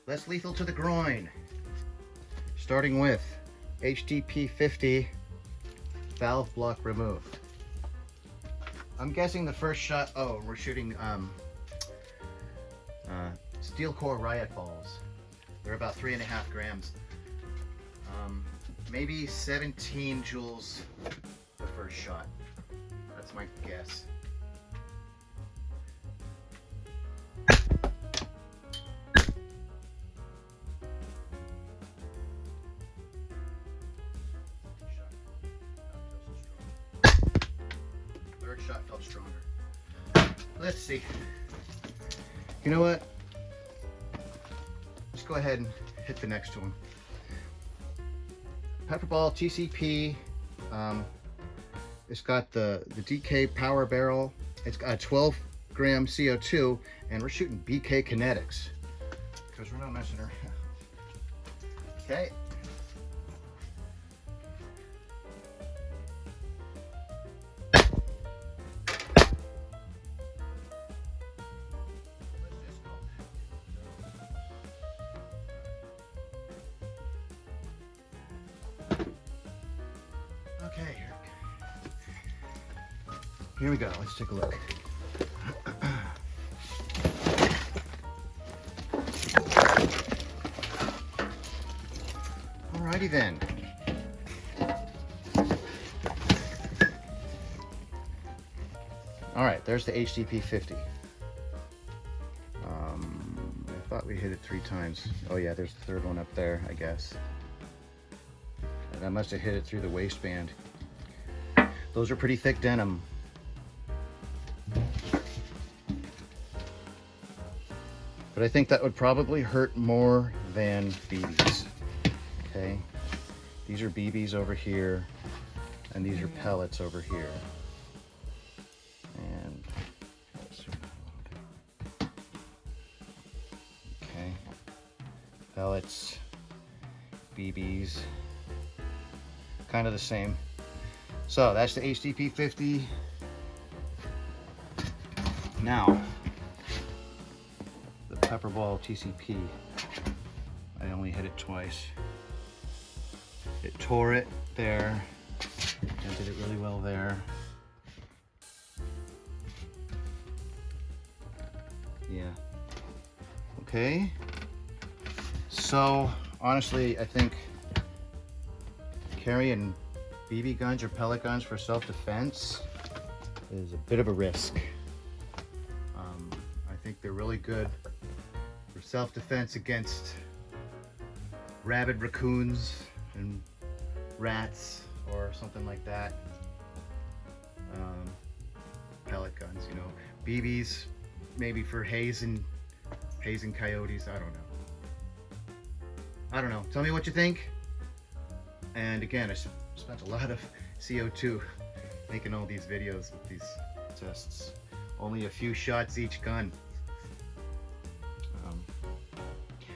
less lethal to the groin. Starting with HDP 50 valve block removed. I'm guessing the first shot, oh, we're shooting steel core riot balls. They're about 3.5 grams. Maybe 17 joules the first shot. That's my guess. Third shot felt stronger. Let's see. You know what? Let's go ahead and hit the next one. Pepperball TCP. It's got the DK power barrel. It's got 12 gram CO2, and we're shooting BK kinetics because we're not messing around. Okay. Okay, here we go. Let's take a look. Alrighty then. Alright, there's the HDP 50. I thought we hit it 3 times. Oh yeah, there's the third one up there, I guess. And I must have hit it through the waistband. Those are pretty thick denim. But I think that would probably hurt more than BBs. Okay, these are BBs over here, and these are pellets over here. And okay, pellets, BBs, kind of the same. So that's the HDP 50. Now, the Pepperball TCP. I only hit it twice. It tore it there, and did it really well there. Yeah. Okay. So, honestly, I think carrying BB guns or pellet guns for self-defense is a bit of a risk. I think they're really good for self-defense against rabid raccoons and rats or something like that. Pellet guns, you know, BBs maybe for hazing coyotes. I don't know. Tell me what you think. And again, I spent a lot of CO2 making all these videos with these tests. Only a few shots each gun.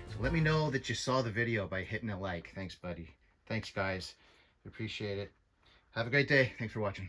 So let me know that you saw the video by hitting a like. Thanks, buddy. Thanks, guys. Appreciate it. Have a great day. Thanks for watching.